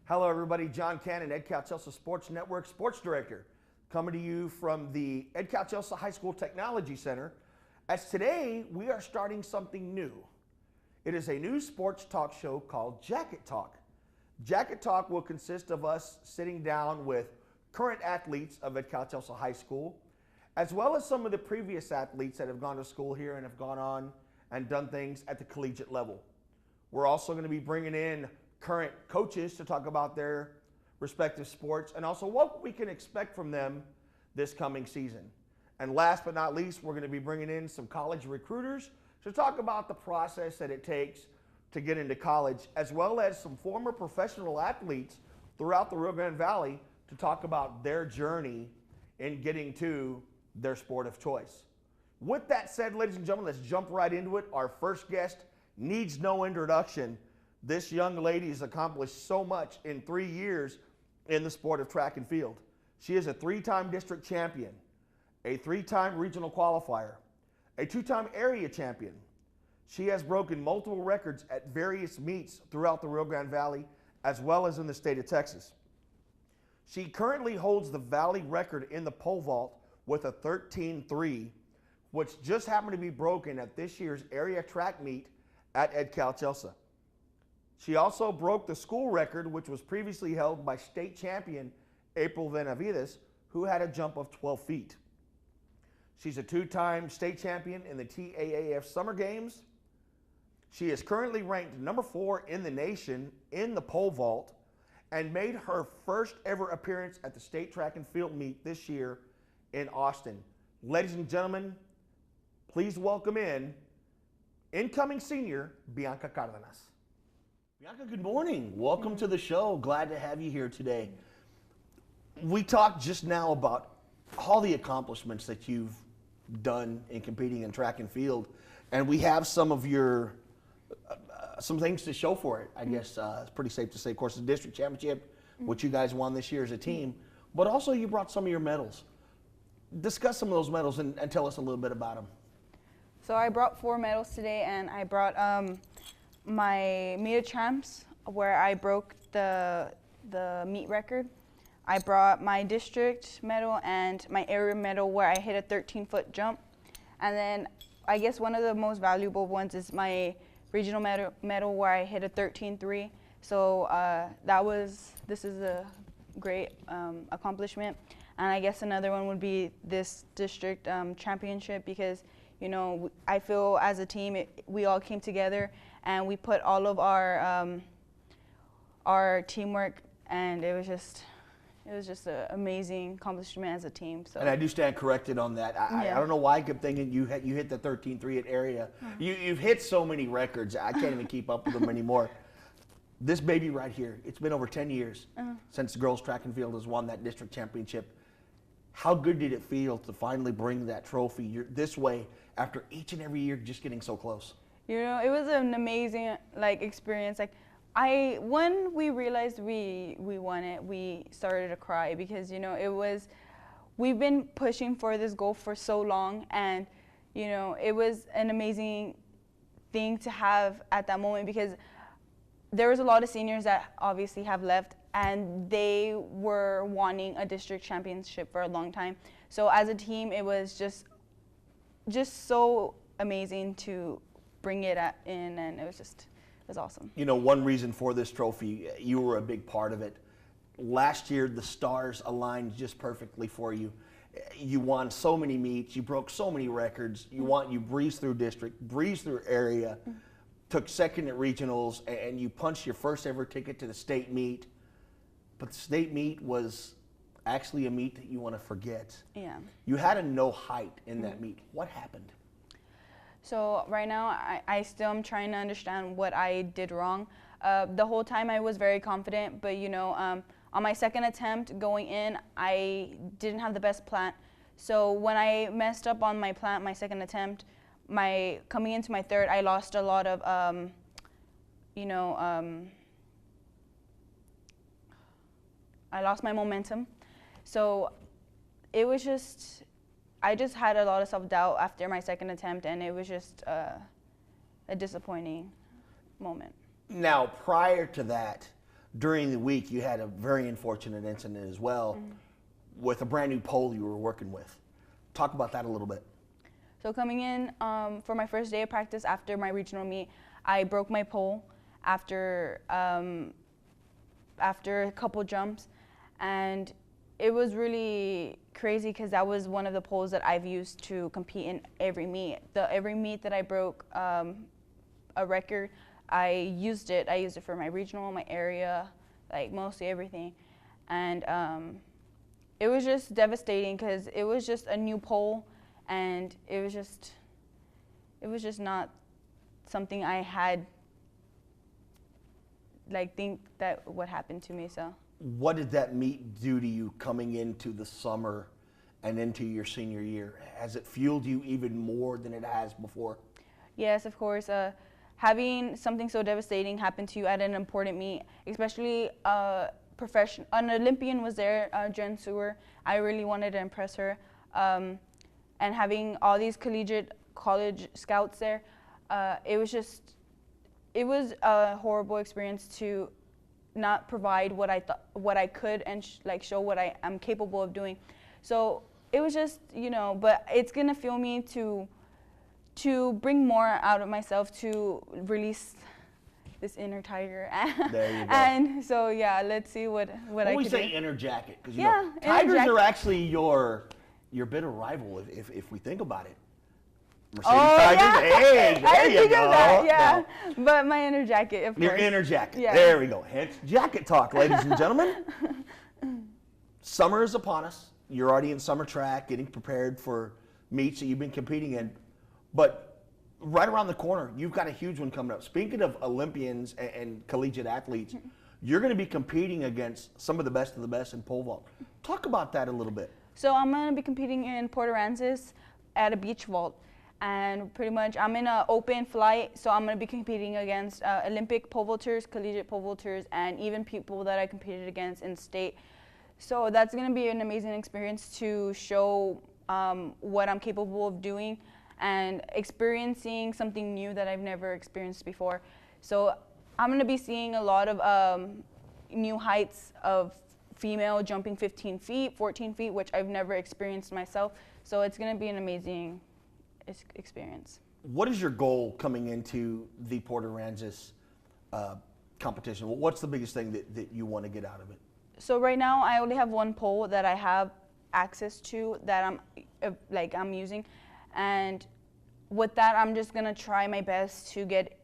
Hello, everybody. John Cannon, Edcouch-Elsa Sports Network Sports Director, coming to you from the Edcouch-Elsa High School Technology Center. As today, we are starting something new. It is a new sports talk show called Jacket Talk. Jacket Talk will consist of us sitting down with current athletes of Edcouch-Elsa High School, as well as some of the previous athletes that have gone to school here and have gone on and done things at the collegiate level. We're also going to be bringing in current coaches to talk about their respective sports and also what we can expect from them this coming season. And last but not least, we're going to be bringing in some college recruiters to talk about the process that it takes to get into college, as well as some former professional athletes throughout the Rio Grande Valley to talk about their journey in getting to their sport of choice. With that said, ladies and gentlemen, let's jump right into it. Our first guest needs no introduction. This young lady has accomplished so much in 3 years in the sport of track and field. She is a 3-time district champion, a 3-time regional qualifier, a 2-time area champion. She has broken multiple records at various meets throughout the Rio Grande Valley, as well as in the state of Texas. She currently holds the valley record in the pole vault with a 13.3, which just happened to be broken at this year's area track meet at Edcouch-Elsa. She also broke the school record, which was previously held by state champion April Benavides, who had a jump of 12 feet. She's a 2-time state champion in the TAAF Summer Games. She is currently ranked number 4 in the nation in the pole vault and made her first ever appearance at the state track and field meet this year in Austin. Ladies and gentlemen, please welcome in incoming senior Bianca Cardenas. Bianca, good morning. Welcome to the show. Glad to have you here today. We talked just now about all the accomplishments that you've done in competing in track and field, and we have some of your some things to show for it. I guess it's pretty safe to say, of course, the district championship, which you guys won this year as a team, but also you brought some of your medals. Discuss some of those medals and tell us a little bit about them. So I brought 4 medals today, and I brought my meet of champs where I broke the meet record. I brought my district medal and my area medal where I hit a 13-foot jump. And then I guess one of the most valuable ones is my regional medal where I hit a 13.3. So this is a great accomplishment. And I guess another one would be this district championship, because you know, I feel as a team we all came together and we put all of our teamwork, and it was just an amazing accomplishment as a team. So. And I do stand corrected on that. I don't know why I kept thinking you hit the 13.3 at area. You've hit so many records, I can't even keep up with them anymore. This baby right here, it's been over 10 years since girls track and field has won that district championship. How good did it feel to finally bring that trophy this way after each and every year just getting so close? You know, it was an amazing experience. When we realized we won it, we started to cry, because you know we've been pushing for this goal for so long, and you know it was an amazing thing to have at that moment, because there was a lot of seniors that obviously have left, and they were wanting a district championship for a long time. So as a team, it was just so amazing to bring it in, and it was awesome. You know, one reason for this trophy, you were a big part of it. Last year, the stars aligned just perfectly for you. You won so many meets, you broke so many records. You breezed through district, breezed through area, took second at regionals, and you punched your first ever ticket to the state meet. But the state meet was actually a meet that you want to forget. Yeah. You had a no height in that meet. What happened? So right now, I still am trying to understand what I did wrong. The whole time I was very confident, but you know, on my second attempt going in, I didn't have the best plant. So when I messed up on my plant, my second attempt, coming into my third, I lost a lot of, I lost my momentum. So it was I just had a lot of self-doubt after my second attempt, and it was just a disappointing moment. Now, prior to that, during the week you had a very unfortunate incident as well with a brand new pole you were working with. Talk about that a little bit. So coming in for my first day of practice after my regional meet, I broke my pole after a couple jumps, and it was really crazy because that was one of the poles that I've used to compete in every meet. Every meet that I broke a record, I used it. I used it for my regional, my area, like mostly everything. And it was just devastating because it was just a new pole, and it was just not something I had think that would happen to me. So what did that meet do to you coming into the summer and into your senior year? Has it fueled you even more than it has before? Yes, of course. Having something so devastating happen to you at an important meet, especially an Olympian was there, Jen Sewer. I really wanted to impress her. And having all these college scouts there, it was a horrible experience to not provide what I could and show what I am capable of doing. So it was just, but it's gonna fuel me to bring more out of myself, to release this inner tiger. There you go. And so yeah, let's see what I can do. We say inner jacket because inner tigers jacket. are actually your bitter rival if we think about it. Mercedes Oh, Tigers. yeah. Hey, there I didn't you think go. of that, yeah. No. But my inner jacket, of course. Your inner jacket. Yeah. There we go. Hence jacket talk, ladies and gentlemen. Summer is upon us. You're already in summer track, getting prepared for meets that you've been competing in. But right around the corner, you've got a huge one coming up. Speaking of Olympians and collegiate athletes, you're going to be competing against some of the best in pole vault. Talk about that a little bit. So I'm going to be competing in Port Aransas at a beach vault. And pretty much I'm in an open flight, so I'm going to be competing against Olympic pole vaulters, collegiate pole vaulters, and even people that I competed against in state. So that's going to be an amazing experience to show what I'm capable of doing and experiencing something new that I've never experienced before. So I'm going to be seeing a lot of new heights of female jumping 15 feet, 14 feet, which I've never experienced myself. So it's going to be an amazing experience. What is your goal coming into the Port Aransas competition? What's the biggest thing that you want to get out of it? So right now I only have one pole that I have access to that I'm using, and with that I'm just gonna try my best to get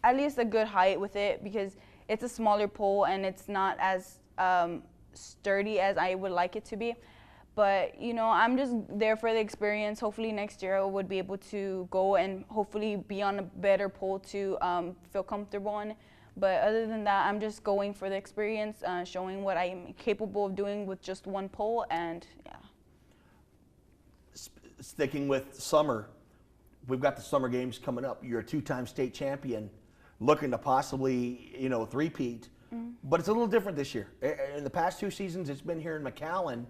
at least a good height with it, because it's a smaller pole and it's not as sturdy as I would like it to be. But I'm just there for the experience. Hopefully next year I would be able to go and hopefully be on a better pole to feel comfortable on. But other than that, I'm just going for the experience, showing what I'm capable of doing with just one pole, and yeah. Sticking with summer, we've got the summer games coming up. You're a two-time state champion, looking to possibly, three-peat. But it's a little different this year. In the past 2 seasons, it's been here in McAllen.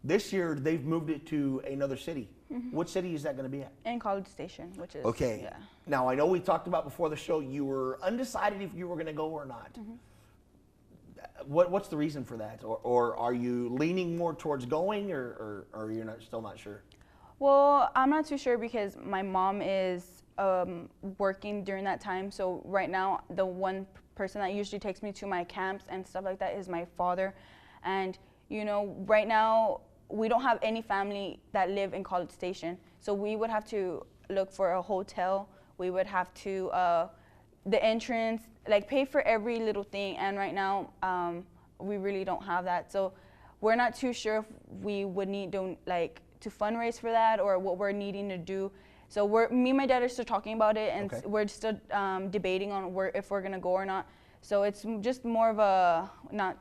This year, they've moved it to another city. What city is that going to be at? In College Station, which is, okay. Yeah. Now, I know we talked about before the show, you were undecided if you were going to go or not. What's the reason for that? Or are you leaning more towards going, or you're still not sure? Well, I'm not too sure because my mom is working during that time. So right now, the one person that usually takes me to my camps and stuff like that is my father. And right now we don't have any family that live in College Station, so we would have to look for a hotel. We would have to the entrance, pay for every little thing, and right now we really don't have that. So we're not too sure if we would need to fundraise for that or what we're needing to do. So me and my dad are still talking about it, and we're still debating on if we're gonna go or not. So it's just more of a not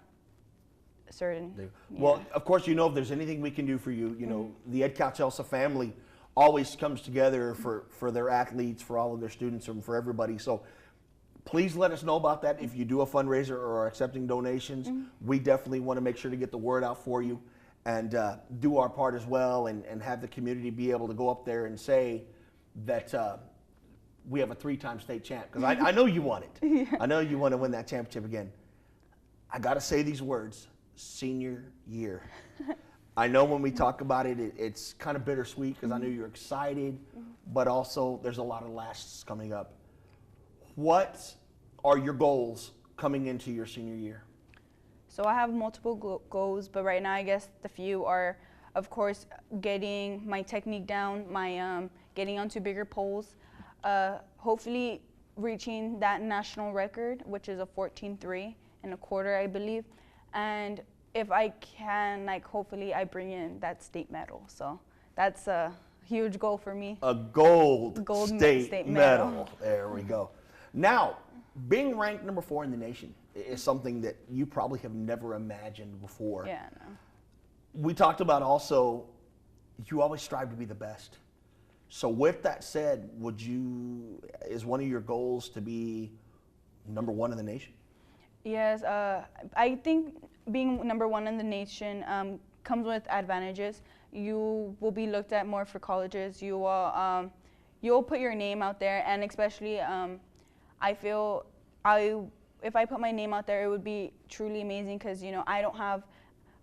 certain. Yeah. Well, of course, if there's anything we can do for you, the Edcouch-Elsa family always comes together for their athletes, for all of their students, and for everybody. So please let us know about that if you do a fundraiser or are accepting donations. We definitely want to make sure to get the word out for you and do our part as well, and have the community be able to go up there and say that we have a 3-time state champ, because I know you want it. Yeah. I know you want to win that championship again. I got to say these words, senior year. I know when we talk about it, it's kind of bittersweet because I know you're excited, but also there's a lot of lasts coming up. What are your goals coming into your senior year? So I have multiple goals, but right now I guess the few are, of course, getting my technique down, my getting onto bigger poles, hopefully reaching that national record, which is a 14.3 and a quarter, I believe, and if I can, like, hopefully I bring in that state medal. So that's a huge goal for me. A gold state medal. There we go. Now, being ranked number 4 in the nation is something that you probably have never imagined before. Yeah, no. We talked about also, you always strive to be the best. So with that said, is one of your goals to be number 1 in the nation? Yes, I think being number 1 in the nation comes with advantages. You will be looked at more for colleges. You'll put your name out there, and especially I feel if I put my name out there, it would be truly amazing because I don't have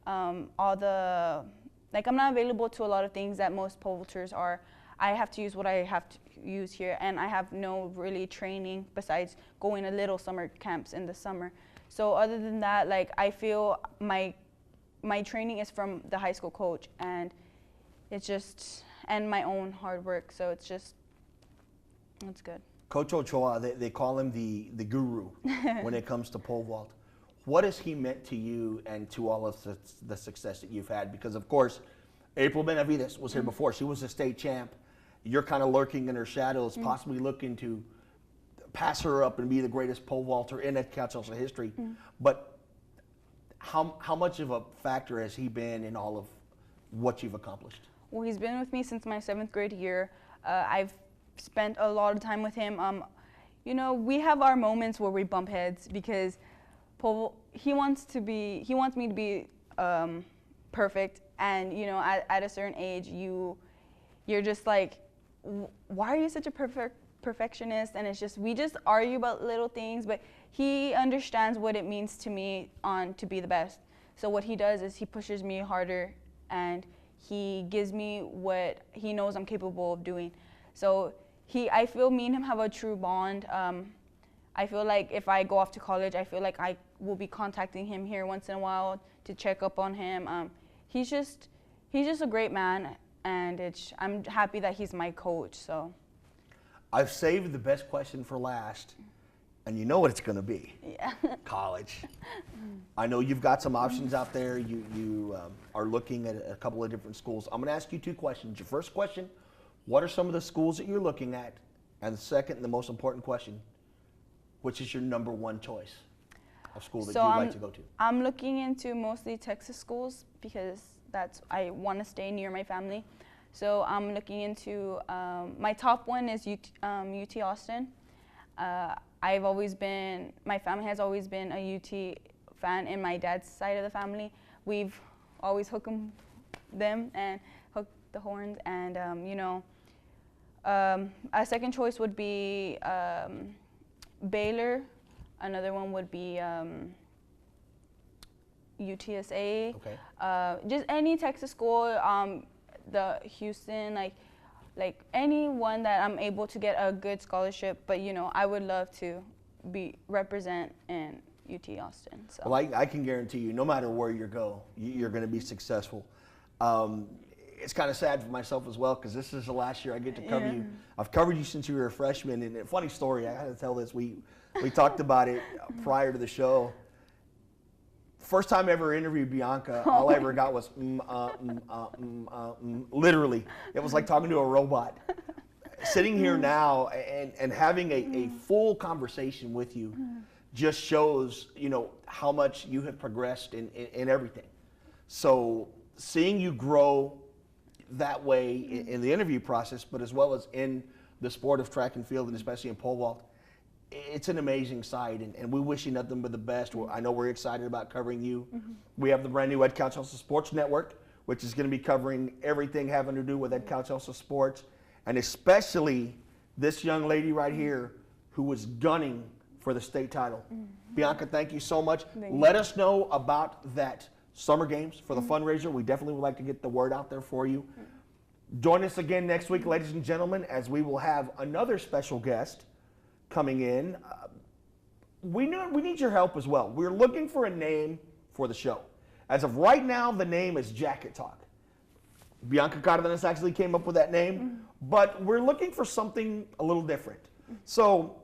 all the, like, I'm not available to a lot of things that most pole vaulters are. I have to use what I have to use here, and I have no really training besides going to little summer camps in the summer. So other than that, like, I feel my training is from the high school coach, and it's just, and my own hard work. So it's good. Coach Ochoa, they call him the guru when it comes to pole vault. What has he meant to you and to all of the success that you've had? Because, of course, April Benavides was here before. She was a state champ. You're kind of lurking in her shadows, possibly looking to pass her up and be the greatest pole vaulter in Edcouch-Elsa history. But how much of a factor has he been in all of what you've accomplished? Well, he's been with me since my 7th grade year. I've spent a lot of time with him. We have our moments where we bump heads because he wants me to be perfect, and at a certain age you're just like, why are you such a perfectionist? And it's just, we just argue about little things, but he understands what it means to me to be the best. So what he does is he pushes me harder, and he gives me what he knows I'm capable of doing. So I feel me and him have a true bond. I feel like if I go off to college, I feel like I will be contacting him here once in a while to check up on him. He's just a great man, and I'm happy that he's my coach. So I've saved the best question for last, and you know what it's going to be. Yeah. College. I know you've got some options out there. You are looking at a couple of different schools. I'm going to ask you 2 questions. Your first question, what are some of the schools that you're looking at? And the second and the most important question, which is your number 1 choice of school that you'd like to go to? I'm looking into mostly Texas schools because I want to stay near my family. So I'm looking into, my top one is UT Austin. My family has always been a UT fan in my dad's side of the family. We've always hooked them and hooked the horns, and a second choice would be Baylor. Another one would be UTSA. Okay. Just any Texas school, the Houston, like anyone that I'm able to get a good scholarship. But I would love to represent in UT Austin. So. Well, I can guarantee you, no matter where you go, you're going to be successful. It's kind of sad for myself as well because this is the last year I get to cover you. I've covered you since you were a freshman, and a funny story, I got to tell this. We talked about it prior to the show. First time I ever interviewed Bianca, all I ever got was literally. It was like talking to a robot. Sitting here now and having a full conversation with you just shows, how much you have progressed in everything. So seeing you grow that way in the interview process, but as well as in the sport of track and field, and especially in pole vault, it's an amazing sight, and we wish you nothing but the best. I know we're excited about covering you. We have the brand new Edcouch-Elsa Sports Network, which is going to be covering everything having to do with Edcouch-Elsa sports, and especially this young lady right here who was gunning for the state title. Bianca, thank you so much. Thank you. Let us know about that summer games for the fundraiser. We definitely would like to get the word out there for you. Join us again next week, ladies and gentlemen, as we will have another special guest coming in. We need your help as well. We're looking for a name for the show. As of right now, the name is Jacket Talk. Bianca Cardenas actually came up with that name, but we're looking for something a little different. So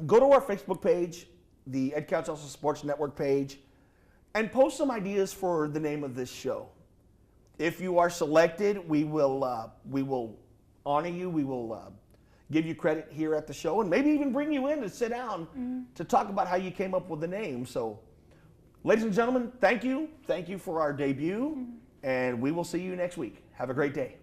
go to our Facebook page, the Edcouch-Elsa Sports Network page, and post some ideas for the name of this show. If you are selected, we will honor you. We will give you credit here at the show, and maybe even bring you in to sit down to talk about how you came up with the name. So, ladies and gentlemen, thank you. Thank you for our debut, and we will see you next week. Have a great day.